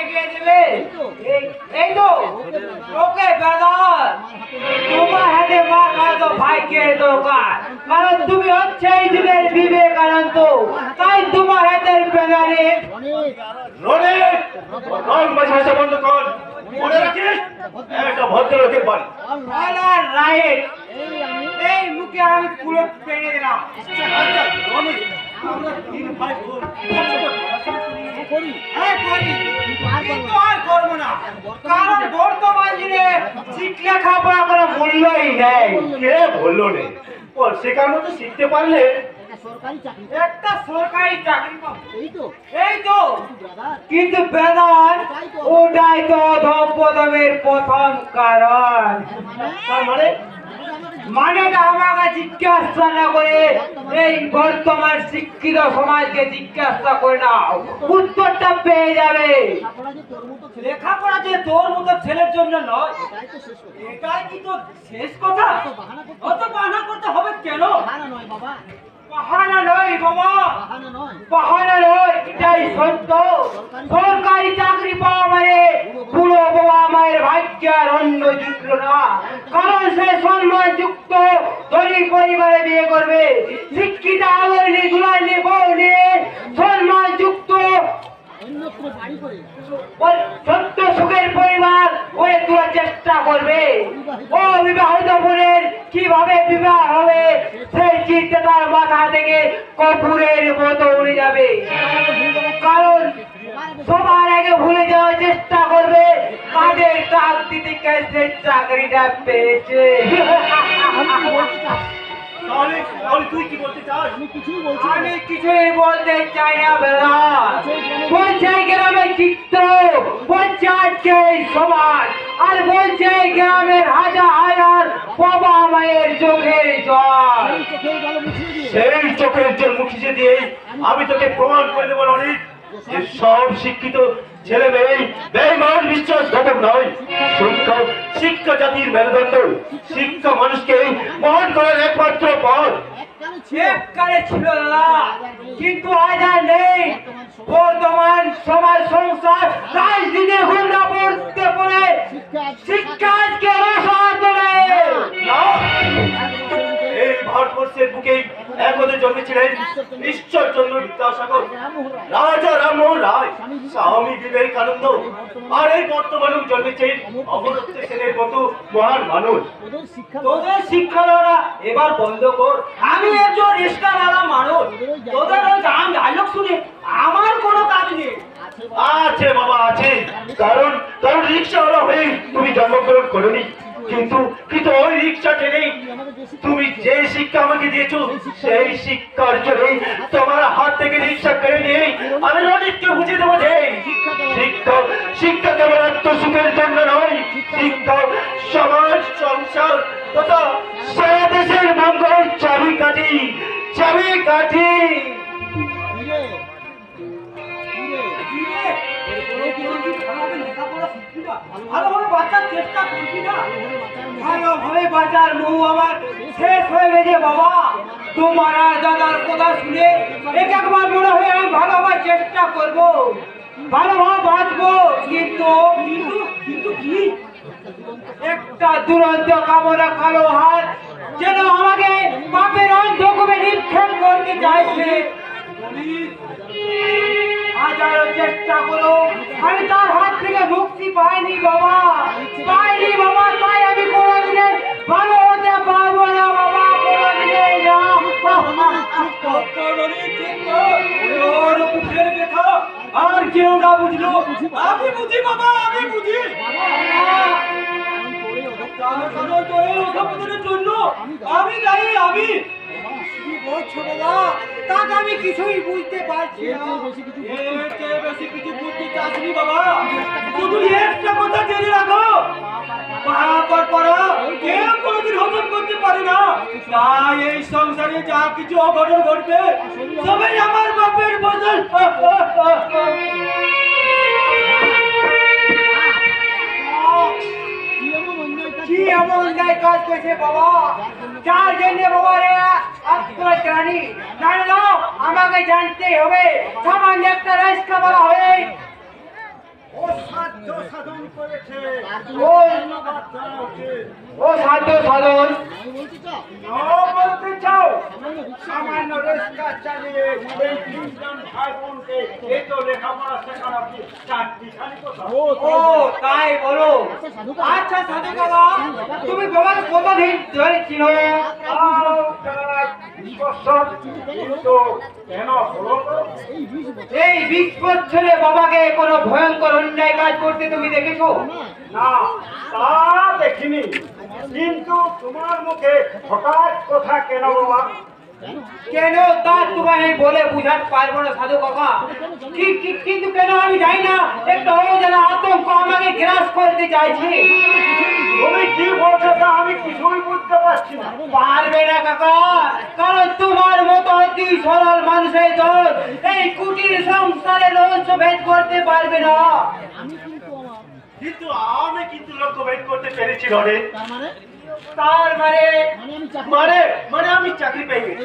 এগিয়ে দেবে এই তো ওকে বেদার তোমার হাতে মার খাওয়া ভাইকে দরকার কারণ তুমি হচ্ছে এই যুগের বিবেকানন্দ তাই তোমার হাতের বেদারে বন্ধ কর মনে রাখিস একটা ভদ্রলোকের বাড়ি রাইট এই মুখে আমি পুরো পেয়ে দিলাম আমরা তিন ভাই বোন আর করবো না কারণ বর্তমান দিনে শিক্ষা খাওয়া কোনো মূল্যই নেই কে বললো নে শেখার মতো শিখতে পারলে একটা সরকারি চাকরি পাবো এই তো কিন্তু বেদান ওটাই তো অধঃপতনের প্রথম কারণ তার মানে মানেটা আমাকে জিজ্ঞাসা না করে এই বর্তমান শিক্ষিত সমাজকে জিজ্ঞাসা করে নাও উত্তরটা পেয়ে যাবে লেখাপড়া যে তোর মতো ছেলের জন্য নয় এটাই কি তো শেষ কথা অত বাহানা করতে হবে কেন বাহানা নয় বাবা বাহানা নয় এটাই সত্য সরকারি চাকরি পাওয়া মানে পুরো বাবা মায়ের ভাগ্য আর অন্য জুটল না কারণ সে সম্মানযুক্ত ধনী পরিবারে বিয়ে করবে শিক্ষিত আলোয় গুলানি বউ নিয়ে সম্মানযুক্ত সত্য সুখের পরিবার হয়ে তোলা চেষ্টা করবে ও বিবাহিত বোনের কিভাবে বিবাহ হবে সেই চিন্তা তার মাথা থেকে কপুরের মতো উড়ে যাবে কারণ সবার আগে ভুলে যাওয়ার চেষ্টা করবে কাদের টাক দিতে কেসে চাকরিটা পেয়েছে তুই কি বলতে চাস আমি কিছুই বলতে চাই না বেলা বলছে গ্রামের চিত্র বলছে আজকে সমাজ আর বলছে গ্রামের হাজার হাজার বাবা মায়ের চোখের জল সেই চোখের জল মুখিয়ে দিয়ে আমি তোকে প্রমাণ করে দেবো অনেক যে সব শিক্ষিত ছেলে মেয়ে বেঈমান বিশ্বাসঘাতক নয় শিক্ষা শিক্ষা জাতির মেরুদণ্ড শিক্ষা মানুষকে মহান করার একমাত্র পথ এককালে ছিল না কিন্তু আজ আর নেই বর্তমান সমাজ সংসার রাজনীতির হুন্ডা পড়তে পড়ে শিক্ষা আজকে রসায়ন এই ভারতবর্ষের বুকে একদিন জন্মেছিলেন ঈশ্বরচন্দ্র বিদ্যাসাগর রাজা রামমোহন রায় স্বামী বিবেকানন্দ আর এই বর্তমানেও জন্মেছেন অমর্ত্য সেনের মতো মহান মানুষ তোদের শিক্ষারা এবার বন্ধ কর আমি একজন রিস্কাওয়ালা মানুষ তোদের ওই গান ডায়লগ শুনে আমার কোনো কাজ নেই আছে বাবা আছে কারণ কারণ রিক্সাওয়ালা হয়ে তুমি জন্মগ্রহণ করোনি কিন্তু কিন্তু ওই রিক্সা টেনেই তুমি যে শিক্ষা আমাকে দিয়েছো সেই শিক্ষার জন্য তোমার হাত থেকে রিক্সা কেড়ে নিয়ে আমি অনেককে বুঝিয়ে দেবো যে শিক্ষা শিক্ষা কেবল আত্মসুখের জন্য নয় শিক্ষা সমাজ সংসার তথা সারা দেশের মঙ্গলের চাবিকাঠি চাবিকাঠি ভালোভাবে বাঁচার চেষ্টা করছি না ভালোভাবে বাঁচার মুখ আমার শেষ হয়ে গেছে বাবা তোমার আর দাদার কথা শুনে এক একবার মনে হয় আমি ভালোভাবে চেষ্টা করবো ভালোভাবে বাঁচবো কিন্তু কিন্তু কিন্তু কি একটা দুরন্ত কামনা কালো হাত যেন আমাকে পাপের অন্ধকূপে নিক্ষেপ করতে চাইছে হাজারো চেষ্টা করো আমি তার হাত থেকে মুক্তি পাইনি বাবা তাই আমি কোনোদিনে ভালো হতে পারবো না বাবা কোনোদিনে আর কেউ না বুঝলো আমি বুঝি বাবা আমি বুঝি জন্য আমি দায়ী আমি তাকে আমি কিছুই বুঝতে পারছি না বেশি কিছু বুঝতে চাচ্ছি বাবা শুধু একটা কথা জেনে রাখো কেউ কোনোদিন হজম করতে পারে না তাই এই সংসারে যা কিছু অঘটন ঘটবে সবাই আমার বাপের বদল কি এমন অন্যায় কাজ করেছে বাবা যার জন্য বাবা রে আত্মত্রাণী জানো আমাকে জানতে হবে সামান্য একটা রাইস খাবার হয়ে ও সাধ্য সাধন করেছে ও ও সাধ্য সাধন বলতে চাও সামান্য রেস্কা চালিয়ে এই তিনজন ভাই বোনকে এই তো লেখাপড়া শেখানো চারটিখানি কথা ও তাই বলো। আচ্ছা সাধু বাবা, তুমি বাবার কতদিন ধরে চিনো? কিন্তু কেন হলো তো? এই 20 বছরে বাবাকে কোনো ভয়ঙ্কর অন্যায় কাজ করতে তুমি দেখেছো? না, তা দেখিনি। কিন্তু তোমার মুখে হঠাৎ কথা কেন বাবা? কেন তা তোমায় বলে বুঝাতে পারবো না সাধু বাবা। কিন্তু কেন আমি জানি না, একটা অজানা আতঙ্ক আমাকে গ্রাস করতে চাইছে। তুমি কি বলছো তা আমি কিছুই বুঝতে পারছি না। পারবে না কাকা, কারণ তোমার মতো অতি সরল মানুষের দল এই কুটির সংসারে রহস্য ভেদ করতে পারবে না। কিন্তু আমি কিন্তু লক্ষ্য ভেদ করতে পেরেছি রনে। তার মানে মানে মানে আমি চাকরি পেয়ে গেছি।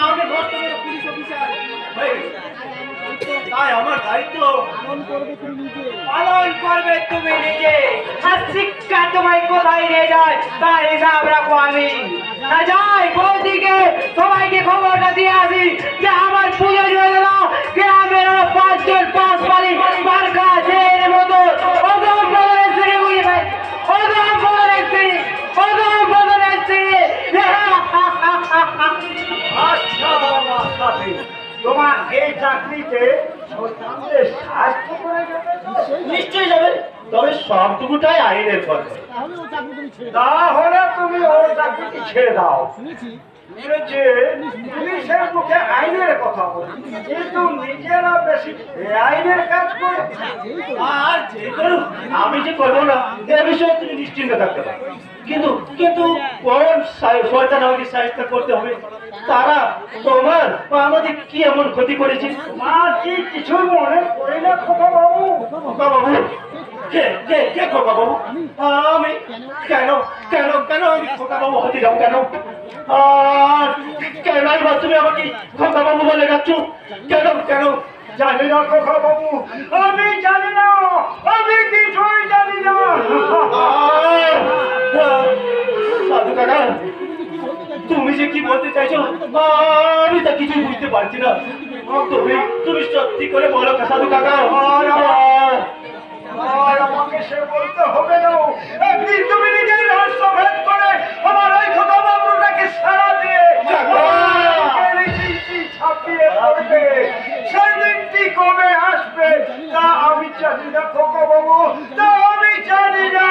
আমি বর্তমানে পুলিশ অফিসার হয়ে গেছি। তাই আমার দায়িত্ব পালন করবে তুমি নিজে। আর শিক্ষা তোমায় কোথায় নিয়ে যায় তার হিসাব রাখবো আমি। না যাই বৌদিকে সবাইকে খবরটা দিয়ে আসি যে আমার পুজো দিয়ে গেল গ্রামের 5 জন 5 বাড়ি বারকা আছে এর মতো অদম বদলের শ্রেণী বুঝে ভাই, অদম বদলের শ্রেণী, অদম বদলের শ্রেণী। আচ্ছা বাবা সাথী, তোমার এই চাকরিতে সন্তানদের স্বাস্থ্য করে যাবে? নিশ্চয়ই যাবে, তবে সবটুকুটাই আইনের পথে। তাহলে তুমি ওই চাকরিটি ছেড়ে দাও। যে পুলিশের মুখে আইনের কথা বলে কিন্তু নিজেরা বেশি আইনের কাজ করে। আর যে করুক, আমি যে করবো না এ বিষয়ে তুমি নিশ্চিন্ত থাকতে পারো। কিন্তু কিন্তু কোন শয়তান আমাকে সাহায্য করতে হবে? তারা তোমার বা আমাদের কি এমন ক্ষতি করেছে? তোমার কি কিছু মনে পড়ে না খোকা বাবু? খোকা বাবু কে কে কে খোকা বাবু? আমি কেন কেন কেন আমি খোকা বাবু হতে যাবো কেন? আর কেন বা তুমি আমাকে খোকা বাবু বলে ডাকছো কেন কেন? জানি না খোকা বাবু, আমি জানি না, আমি কিছুই জানি না। সাধু কাকা, তুমি যে কি বলতে চাইছো আমি তা কিছুই বুঝতে পারছি না। তুমি তুমি সত্যি করে বলো সাধু কাকা। আর আমাকে সে বলতে হবে না। একদিন তুমি নিজেই রহস্য ভেদ করে আমার ওই খোকা বাবুটাকে সারা দিয়ে ছাপিয়ে পড়বে। সেই দিনটি কবে আসবে তা আমি জানি না খোকা বাবু, তা আমি জানি না।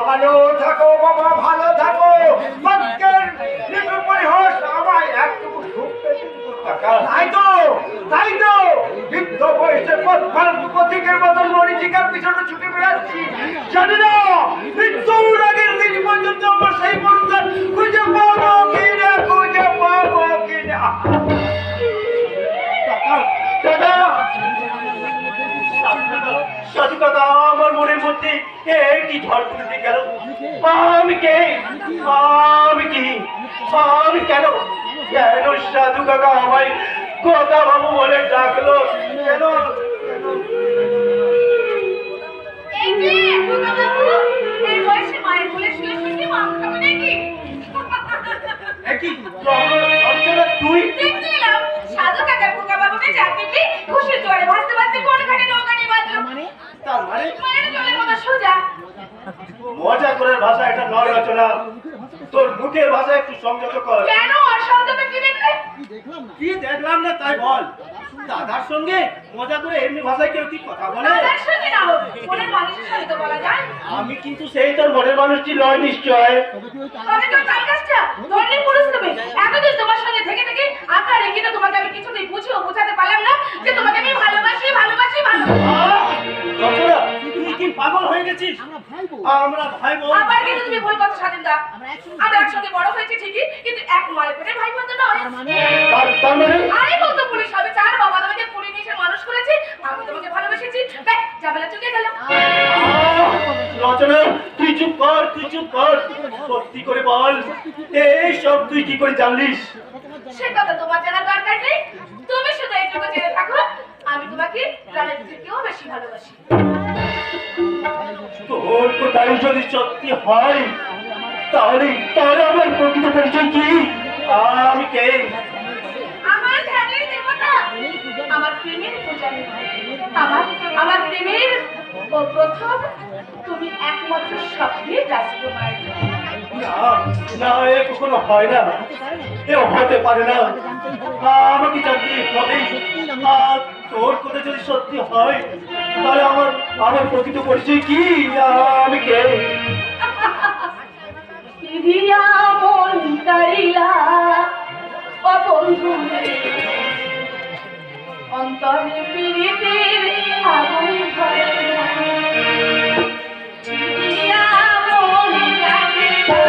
ভালো থাকো বাবা, ভালো থাকো। বাক্যের নিটু পরিহাস আমায় একটুকু সুখ পেতে তাই তো বৃদ্ধ বয়সে পথিকের মতন মরিচিকার পিছনে ছুটে বেড়াচ্ছি। জানি না মৃত্যুর আগের দিন পর্যন্ত আমার সেই বন্ধন খুঁজে পাবো কিনা, খুঁজে পাবো কিনা। সাধু কাকা, আমার মনের মধ্যে কি ঝড় তুলতে গেল। আমি কে? আমি কি? আমি কেন কেন সাধু কাকা আমায় কথা বাবু বলে ডাকলো কেন? তুই সাধু কাকা খোকা বাবুকে চাকরি খুশি জোরে ভাসতে ভাসতে কোন ঘাটে নৌকা নিয়ে বাঁধলো। তার মানে চলে মতো সোজা। মজা করে ভাষা এটা নয় রচনা, তোর মুখের ভাষা একটু সংযত কর। কেন অসংযত কি দেখলে? কি দেখলাম না তাই বল। দাদার সঙ্গে মজা করে এমনি ভাষায় কেউ কি কথা বলে? দাদার সঙ্গে না হোক, মনের মানুষের সঙ্গে তো বলা যায়। আমি কিন্তু সেই তোর মনের মানুষটি নয় নিশ্চয়। তবে তো তার কাজটা ধরলে পুরুষ তুমি। এতদিন তোমার সঙ্গে থেকে থেকে আকার রেখে তো তোমাকে আমি কিছুতেই বোঝাতে পারলাম না যে তোমাকে আমি ভালোবাসি ভালোবাসি ভালোবাসি। রচনা, তুই কি পাগল হয়ে গেছিস? আমরা ভাই বোন। আবার কিন্তু তুমি ভুল কথা স্বাধীনতা। আমরা একসঙ্গে বড় হয়েছি ঠিকই, কিন্তু এক মায়ের পেটে ভাই বোন তো নয়। তার মানে আরে বলতো পুলিশ হবে চার বাবা তোমাকে পুরী নিয়ে মানুষ করেছে, আমি তোমাকে ভালোবেসেছি। দেখ ঝামেলা চুকে গেল। রচনা, তুই চুপ কর। তুই চুপ কর। সত্যি করে বল, এই সব তুই কি করে জানলিস? সে কথা তোমার জানার দরকার নেই। তুমি শুধু এইটুকু জেনে থাকো, আমি তোমাকে প্রাণের থেকেও বেশি ভালোবাসি। তোর কোথায় যদি সত্যি হয়, তাহলে তাহলে আমার প্রকৃত পরিচয় কি? আমি কে? আমার ধ্যানের দেবতা, আমার প্রেমের পূজারী, আমার প্রেমের ও প্রথম, তুমি একমাত্র স্বপ্নের রাজকুমার। না না, এ কখনো হয় না, এ হতে পারে না। আমাকে জানতে হবে। তোর কথা যদি সত্যি হয়, তাহলে আমার আমার প্রকৃত পরিচয় কি? আমি কে? দিদিয়া মন তারিলা ও বন্ধু রে, অন্তরে পীড়িতের আগুন ধরে না। দিদিয়া মন তারিলা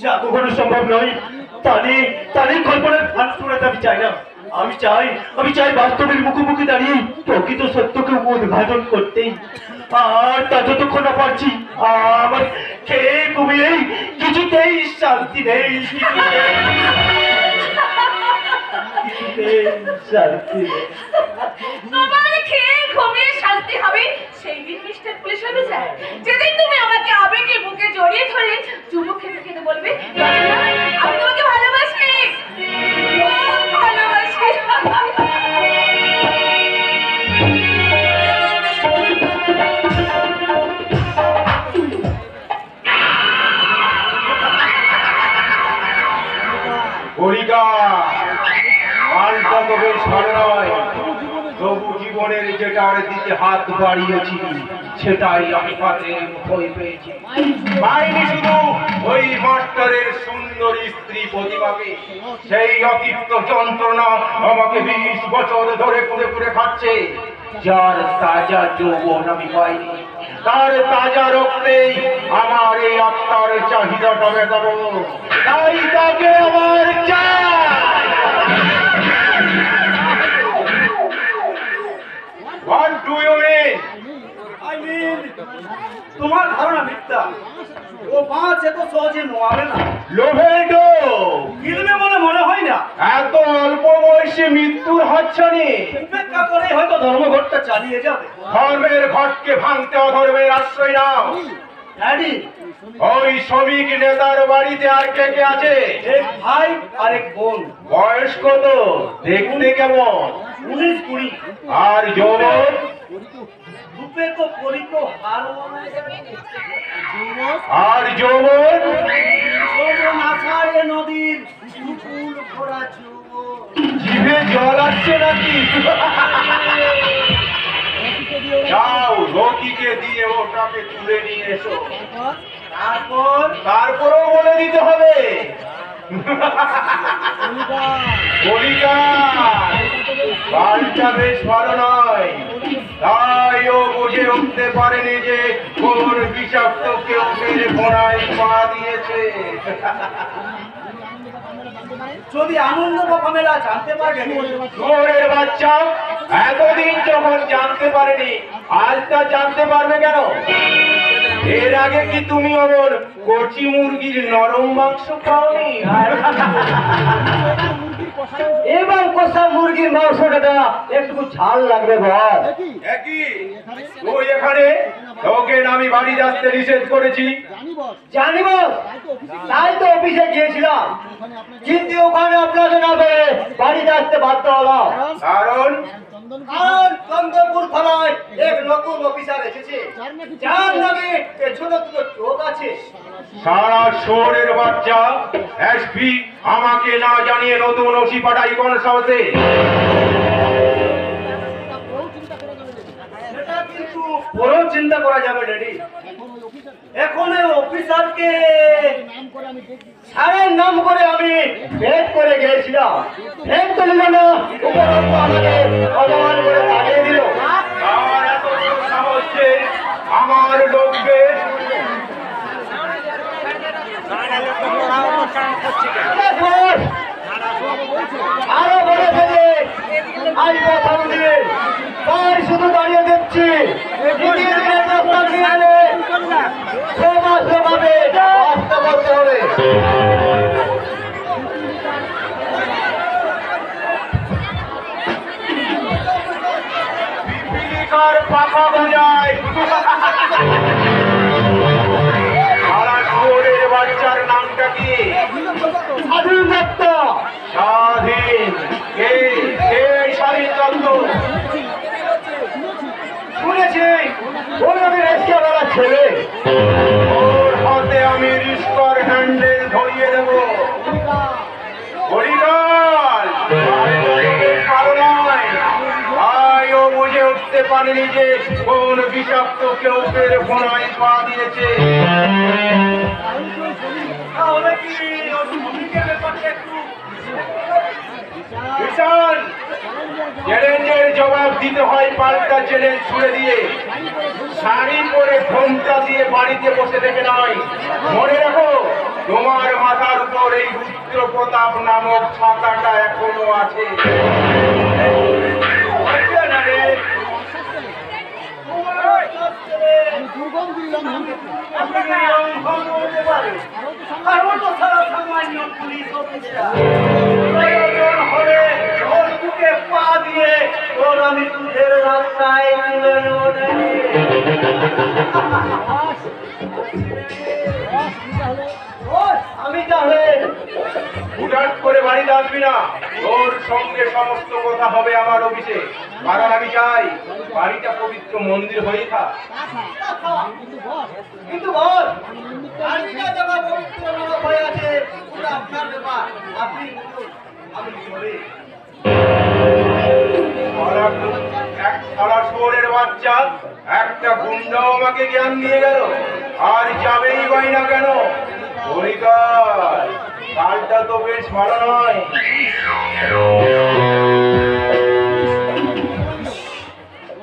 যা কখনো সম্ভব নয়। তাহলে কল্পনার ফাঁস তোড়াতে আমি চাই না। আমি চাই বাস্তবের মুখোমুখি দাঁড়িয়ে প্রকৃত সত্যকে উদ্ঘাটন করতে। আর তা যতক্ষণ না পারছি, আমার খেয়ে ঘুমিয়ে কিছুতেই শান্তি নেই। শান্তি নেই। তোমার খেয়ে ঘুমিয়ে শান্তি হবে সেই দিন মিস্টার পুলিশ অফিসার, যেদিন তুমি আমাকে আবেগে বুকে জড়িয়ে ধরে চুমু খেতে খেতে বলবে, রচনা, আমি তোমাকে ভালোবাসি, খুব ভালোবাসি। হরিকা মালটা তবে সারে নয়, তবু জীবনের যেটার দিকে হাত বাড়িয়েছি সেটাই আমি হাতে মুঠোয় পেয়েছি। পাইনি শুধু ওই মাস্টারের সুন্দরী স্ত্রী প্রতিমাকে, সেই অতিরিক্ত যন্ত্রণা আমাকে 20 বছর ধরে পুড়ে পুড়ে খাচ্ছে। যার তাজা যৌবন আমি পাইনি, তার তাজা রক্তেই আমার এই আত্মার চাহিদাটা মেটাবো, তাই তাকে আমার চাই। What do you mean? তোমার ধারণা মিথ্যা। ও মাছ এত সহজে নোয়াবে না, লোভেটো গিলবে বলে মনে হয় না। এত অল্প বয়সে মৃত্যুর হাতছানি, উপেক্ষা করে হয়তো ধর্মঘটটা চালিয়ে যাবে। ধর্মের ঘটকে ভাঙতে অধর্মের আশ্রয় নাও। ড্যাডি, ওই শ্রমিক নেতার বাড়িতে আর কে কে আছে? এক ভাই আর এক বোন। বয়স কত? দেখতে কেমন? 19-20। আর যৌবন? রূপে তো পরিত হারো। আর যৌবন? যৌবন আষাঢ়ে নদীর ফুল ভরা যৌবন। জিভে জল আসছে নাকি? যাও রকিকে দিয়ে ওটাকে তুলে নিয়ে এসো। তারপরও বলে দিতে হবে কলিকা কালটা বেশ ভালো নয়, তাই ও বুঝে উঠতে পারেনি যে কোন বিষাক্ত কেউ মেরে ঘোড়ায় পা দিয়েছে। যদি আনন্দ বা কমেলা জানতে পারবেন ঘোরের বাচ্চা, এতদিন যখন জানতে পারেনি আজ তা জানতে পারবে কেন? এর আগে কি তুমি আমার কচি মুরগির নরম মাংস খাওনি? এবার কষা মুরগির মাংসটা দেওয়া একটু ঝাল লাগবে বল। একই তুই এখানে, তোকে আমি বাড়ি আসতে নিষেধ করেছি। জানি বস, তাই তো অফিসে গিয়েছিলাম, কিন্তু ওখানে আপনাকে না পেয়ে বাড়িতে আসতে বাধ্য হলাম। কারণ আর চন্দ্রপুর থানায় এক নতুন অফিসার এসেছে, যার নামে ছোট ছোট চোখ আছে। সারা শহরের বাচ্চা, এসপি আমাকে না জানিয়ে নতুন ওসি পাঠাই কোন সাহসে? সেটা কিন্তু বড় চিন্তা করা যাবে ড্যাডি। এখন ওই অফিসারকে স্যারের নাম করে আমি ভেট করে গিয়েছিলাম, ভেট তো নিল না, উপরন্তু আমাকে অপমান করে তাড়িয়ে দিল। আর এত বড় সাহস যে আমার লোককে আরো বলেছে যে আজ প্রথম দিন, তাই শুধু দাঁড়িয়ে দেখছি, দ্বিতীয় দিনের প্রস্তাব নিয়ে এলে সমাজ ভাবে বাস্তব করতে হবে। পিপিলিকার পাখা বাজায়। সারা শহরের বাচ্চার নামটা কি? স্বাধীন দত্ত। স্বাধীন? কে কে স্বাধীন দত্ত? শুনেছি ওই আমি রেস্কা বেলা ছেলে। ওর হাতে আমি রিস্কার হ্যান্ডেল ধরিয়ে দেব। হরিকাল ভালো নয়, তাই ও বুঝে উঠতে পারেনি যে কোন বিষাক্ত কেউ বের ঘোড়ায় পা দিয়েছে। তাহলে কি ওর ভূমিকার ব্যাপারটা একটু বিশাল চ্যালেঞ্জের জবাব দিতে হয় পাল্টা চ্যালেঞ্জ ছুড়ে দিয়ে, শাড়ি পরে ঘোমটা দিয়ে বাড়িতে বসে থেকে নয়। মনে রাখো, তোমার মাথার উপর এই রুদ্র প্রতাপ নামক ছাতাটা এখনো আছে। আপনাকে অঙ্কন করতে পারে, আর ও তো সারা সামান্য পুলিশ অফিসার। প্রয়োজন হলে ওর বুকে পা দিয়ে ওর আমি দুধের রাস্তায় তুলে নেব নাকি? আমি তাহলে হুটহাট করে বাড়িতে আসবি না, ওর সঙ্গে সমস্ত কথা হবে আমার অফিসে। কারণ আমি চাই বাড়িটা পবিত্র মন্দির হয়ে থাক। কিন্তু বল, গাড়িটা যখন পবিত্র নরক হয়ে আছে, ওটা আপনার ব্যাপার, আপনি বলুন, আমি কি হবে? এক সারা শহরের বাচ্চা, একটা গুন্ডাও আমাকে জ্ঞান দিয়ে গেল, আর যাবেই বাই না কেন? হরিকাল কালটা তো বেশ ভালো নয়।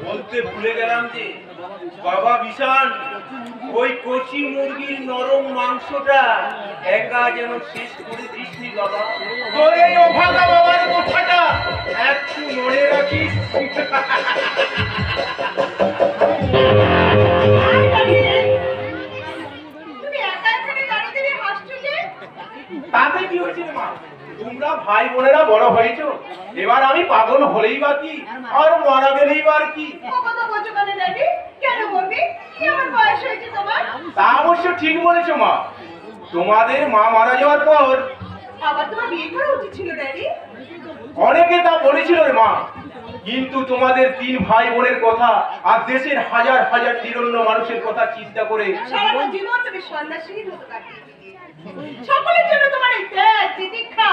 বলতে ভুলে গেলাম যে বাবা বিশাল, ওই কচি মুরগির নরম মাংসটা একা যেন শেষ করে দিসনি বাবা। তোর এই অভাগা বাবার কথাটা একটু মনে রাখিস। তুমি একা এখানে দাঁড়িয়ে দাঁড়িয়ে হাসছো যে? তাতে কি হয়েছে রে মা? তোমরা ভাই বোনেরা বড় হয়েছো, এবার আমি পাগল হলেই বা কি, আর মারা গেলেই বা কি? ও কথা বলছো কেন ড্যাডি? কেন বলবি? কি আমার বয়স হয়েছে তোমার? তা অবশ্য ঠিক বলেছো মা। তোমাদের মা মারা যাওয়ার পর আবার তোমার বিয়ে করা উচিত ছিল ড্যাডি। অনেকে তা বলেছিল রে মা, কিন্তু তোমাদের 3 ভাই বোনের কথা আর দেশের হাজার হাজার নিরন্ন মানুষের কথা চিন্তা করে সারাটা জীবন তুমি সন্ন্যাসীর মতো কাটিয়ে দিলে। সকলের জন্য তোমার এই ত্যাগ তিতিক্ষা।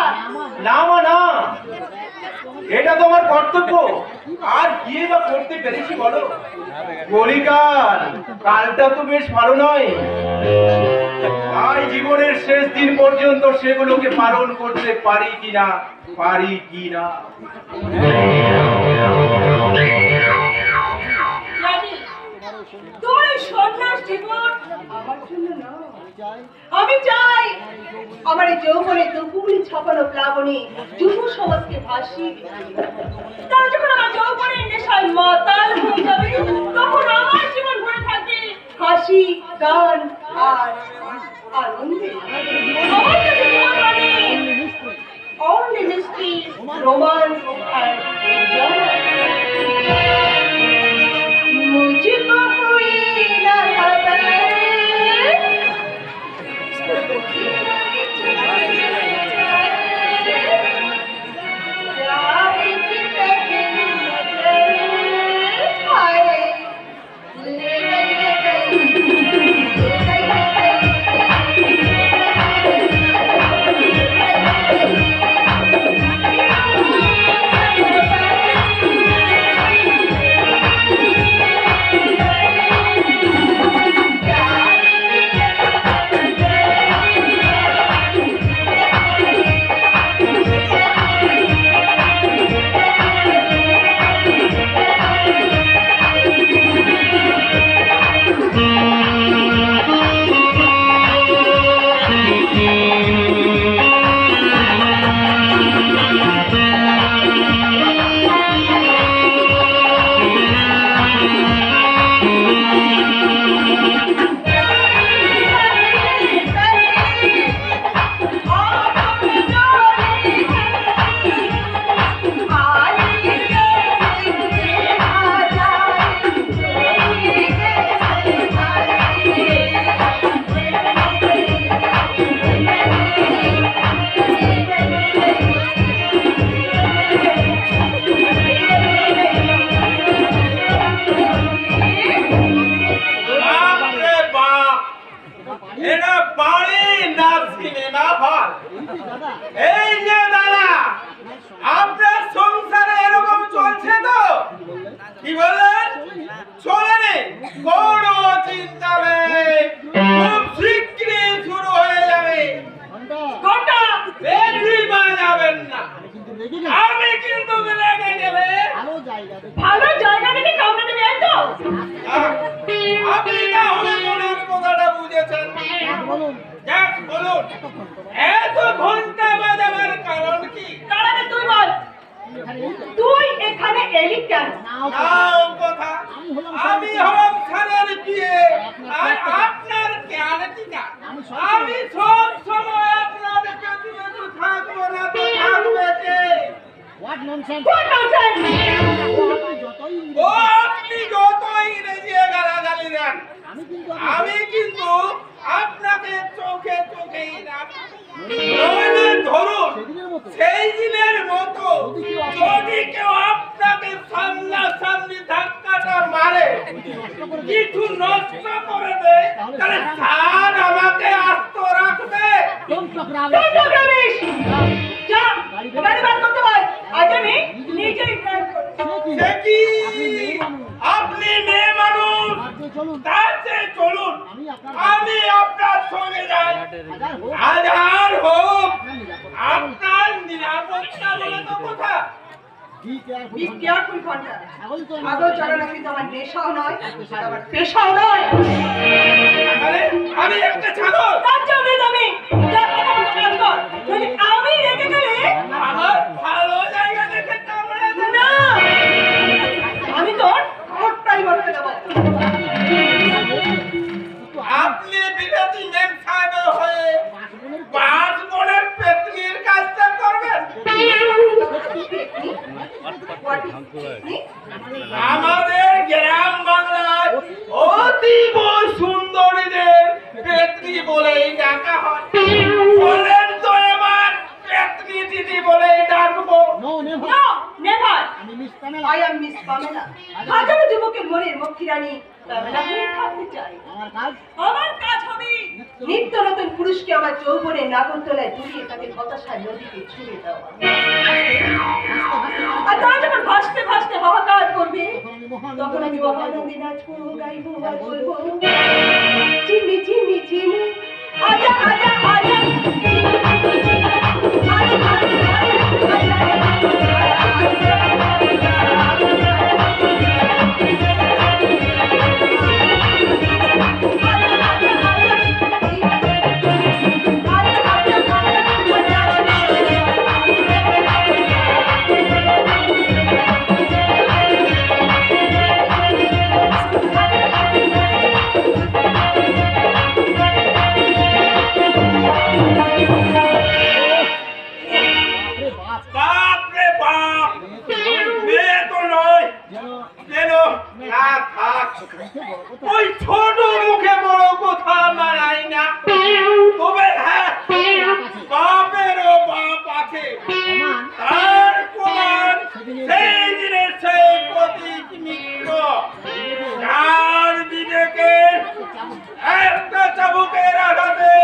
না মা না, এটা তো আমার কর্তব্য। আর কি বা করতে পেরেছি বলো? কলিকাল কালটা তো বেশ ভালো নয়, তাই জীবনের শেষ দিন পর্যন্ত সেগুলোকে পালন করতে পারি কিনা। জানি, তোমার এই সন্ন্যাস জীবন আমার জন্য না। আমি চাই আমার এই যৌবনের দুপুরি ছাপানো প্লাবনে যুব সমাজকে ভাসিয়ে দিতে। তারা যখন আমার যৌবনের নেশায় মাতাল হয়ে যাবে, তখন আমার জীবন ভরে থাকবে হাসি, গান আর আনন্দে। আমার কাছে জীবন মানে only mystery, romance and enjoyment. मुझको कोई ना खबर ভালো জায়গা দেখে কামড়ে দেবে, এই তো? আপনি না হলে মনের কথাটা বুঝেছেন। যাক বলুন, এত ঘন্টা বাজাবার কারণ কি? কারণ তুই বল, তুই এখানে এলি কেন? নাও কথা, আমি হলাম খানের বিয়ে আর আপনার জ্ঞান টিকা। আমি সব সময় আপনার পেছনে তো থাকবো না, তো থাকবে কে? What nonsense! ও আপনি যতই ইংরেজি গালাগালি দেন, আমি কিন্তু আপনাকে চোখে চোখেই রাখবো। নইলে ধরুন সেই দিনের মতো যদি কেউ আপনাকে সামনাসামনি ধাক্কাটা মারে, কিছু নষ্ট করে দেয়, তাহলে স্যার আমাকে আস্ত রাখবে। যা, গাড়ি বার করতে হয়। আজ আমি নিজেই ড্রাইভ করছি। সে কি? আপনি মেয়ে মানুষ, তার চেয়ে চলুন, আমি আপনার সঙ্গে যাই। হাজার হোক, আপনার নিরাপত্তা বলে তো কথা। Be careful, ঘন্টা। আগল চালানো কিন্তু আমার নেশাও নয়, আমার পেশাও নয়। আরে আমি একটা ছাগল। তার জন্য আমি যা কথা বলতে কাজ কর। যদি আমি রেগে গেলে আমার ভালো জায়গা দেখে কামড়ে দেবে। না, আমি তোর ঠোঁটটাই বলতে দেবো। আপনি বিলেতি মেম সাহেবের হয়ে পাঁচ বনের পেতনির কাজটা করবেন। আমাদের গ্রাম বাংলায় অতীব সুন্দরীদের পেতনি বলেই ডাকা হয়। বলেন তো এবার পেতনি দিদি বলেই ডাকবো। No, never. I am Miss Pamela হাজারো যুবকের মনের মক্ষী রানী পামেলা হয়ে থাকতে চাই। আমার কাজ হবে নিত্য নতুন পুরুষকে আমার যৌবনের নাগরতলায় ঝুলিয়ে তাকে হতাশার নদীতে ছুঁড়ে দেওয়া। আর তারা যখন ভাসতে ভাসতে হাহাকার করবে তখন আমি মহানন্দে নাচবো, গাইবো আর বলবো চিনি চিনি চিনি আজা আজা আজা ওই ছোট মুখে বড় কথা মানাই না, তবে হ্যাঁ বাপেরও বাপ আছে, তার প্রমাণ সেই দিনের সেই প্রতীক মিত্র যার বিবেকের একটা চাবুকের আঘাতে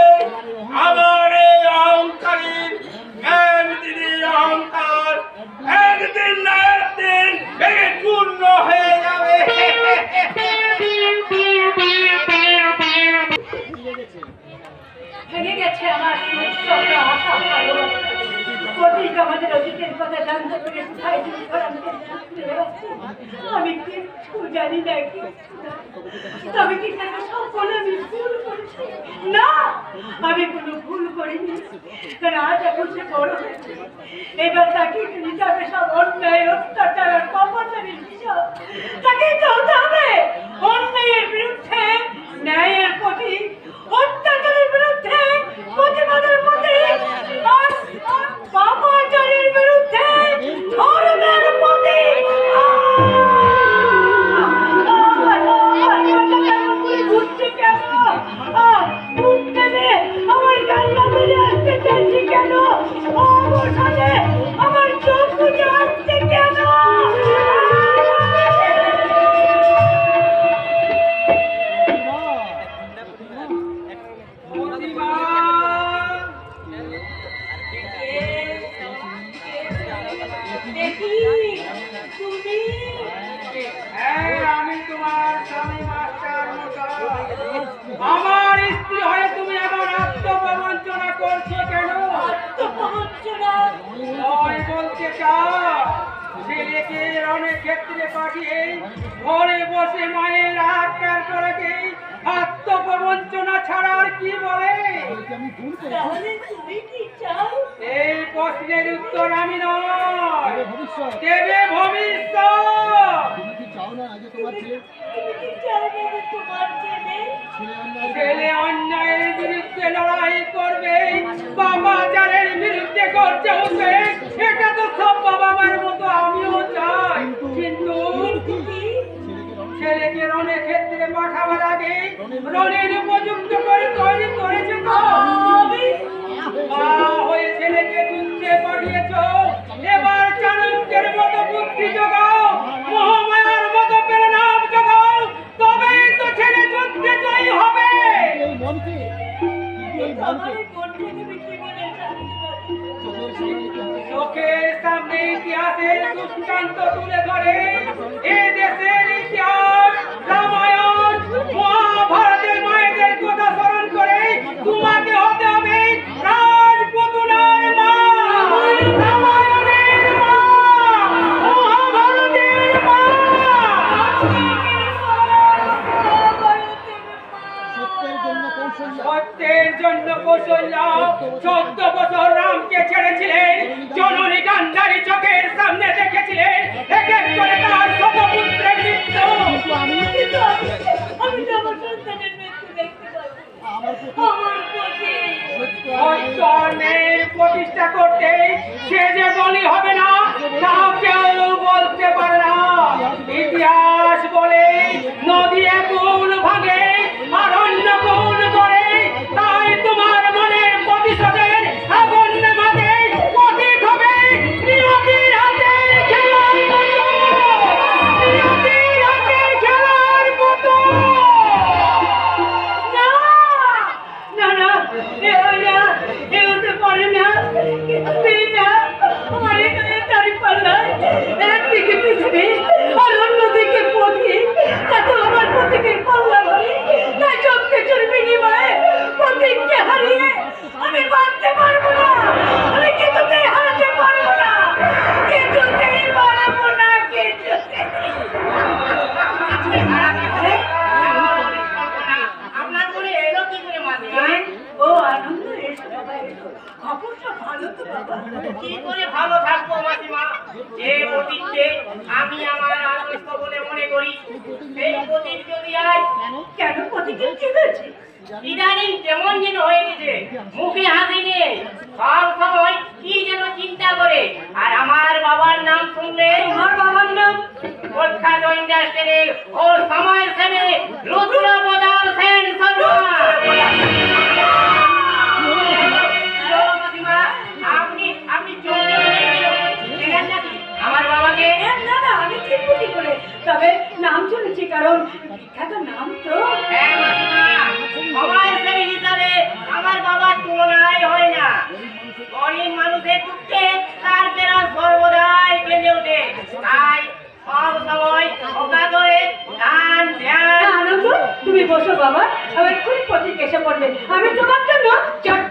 আমার এই অহংকারীর জ্ঞানদিনীর অহংকার একদিন না একদিন ভেঙে চূর্ণ হয়ে যাবে। ভেঙে গেছে আমার সুখ আশা প্রতীক আমাদের অতীতের কথা জানতে পেরে কোথায় তুমি আমি কিচ্ছু জানি না, কিচ্ছু না। তবে কি তাকে সকল আমি ভুল করেছি? না, আমি কোনো ভুল করিনি, কারণ আজ এখন সে বড় হয়েছে। এবার তাকে নিতে হবে সব অন্যায় অত্যাচার আর পাপাচারের বিষয়। তাকে চলতে হবে অন্যায়ের বিরুদ্ধে ন্যায়ের প্রতি, অত্যাচারের বিরুদ্ধে প্রতিবাদের প্রতি, আর পাপাচারের বিরুদ্ধে ধর্মের প্রতি। বুঝছি কেন বুঝতে দে আমার কান্না বেড়ে আসতে চাইছি কেন, অবসাদে আমার চোখ বুঝে আসছে কেন। আমি তোমার স্বামী মাস্টার মশাই। আমার স্ত্রী হয়ে তুমি এমন আত্মপ্রবঞ্চনা করছো কেন? আত্মপ্রবঞ্চনা নয় বলতে চাও ছেলেকে অনেক ক্ষেত্রে পাঠিয়ে ঘরে বসে মায়ের আকার করে আত্মপ্রবঞ্চনা ছাড়া আর কি বলে? তাহলে তুমি কি চাও? এই প্রশ্নের উত্তর আমি নয়, দেবে ভবিষ্যৎ। তুমি কি চাও না তোমার ছেলে ছেলে অন্যায়ের বিরুদ্ধে লড়াই করবে, বাবাচারের বিরুদ্ধে করছে উঠবে, এটা তো সব বাবা মার মতো আমিও চাই। কিন্তু ছেলেকে রণের ক্ষেত্রে পাঠাবার আগে রণের উপযুক্ত করে তৈরি করেছে তো? মা হয়ে ছেলেকে যুদ্ধে পাঠিয়েছ, এবার চাণক্যের মতো বুদ্ধি জোগাও, মহামায়ার মতো প্রেরণাম জোগাও, তবেই তো ছেলে যুদ্ধে জয়ী হবে। চোখের সামনে ইতিহাসের দৃষ্টান্ত তুলে ধরে এ দেশের ইতিহাস রামায়ণ মহাভারতের মায়েদের কথা স্মরণ করে তোমাকে হতে হবে রাজপুতনার মা, রামায়ণের মা, মহাভারতের মা। সত্যের জন্য কৌশল্যা 14 বছর রামকে ছেড়েছিলেন, জননী গান্ধারী চোখের সামনে দেখেছিলেন এক এক করে তার শতপুত্রের মৃত্যু। আমি তো আমার সন্তানের মৃত্যু দেখতে পাচ্ছি। আমার প্রতি সত্যের প্রতিষ্ঠা করতে সে যে বলি হবে না তা কেউ বলতে পারে না। ইতিহাস বলে নদী একুল ভাঙে আর অন্য কুল করে, তাই তোমার মনের প্রতিশোধের আগুন নেভাতে পথিক হবে নিয়তির হাতের খেলার মতো। করি সেই প্রদীপ যদি আজ কেন প্রতিদিন কি হয়েছে? ইদানিং কেমন যেন হয়ে গেছে, মুখে হাসি নেই, সব সময় কি যেন চিন্তা করে। আর আমার বাবার নাম শুনলে তোমার বাবার নাম? প্রখ্যাত ইন্ডাস্ট্রি ও সমাজসেবী রুদ্রপ্রতাপ সেন শর্মা। আপনি আপনি চলতে চেনেন নাকি আমার বাবাকে? না না, আমি চিনব কি করে? তবে নাম শুনেছি, কারণ বিখ্যাত নাম তো। হ্যাঁ মাসিমা, সমাজসেবী হিসাবে আমার বাবার তুলনাই হয় না। গরিব মানুষের দুঃখে তার প্রাণ সর্বদাই কেঁদে ওঠে। তাই সব সময় অকাতরে দান ধ্যান। আনন্দ, তুমি বসো বাবা, আমার খুব প্রতীক এসে পড়বে। আমি তোমার জন্য চট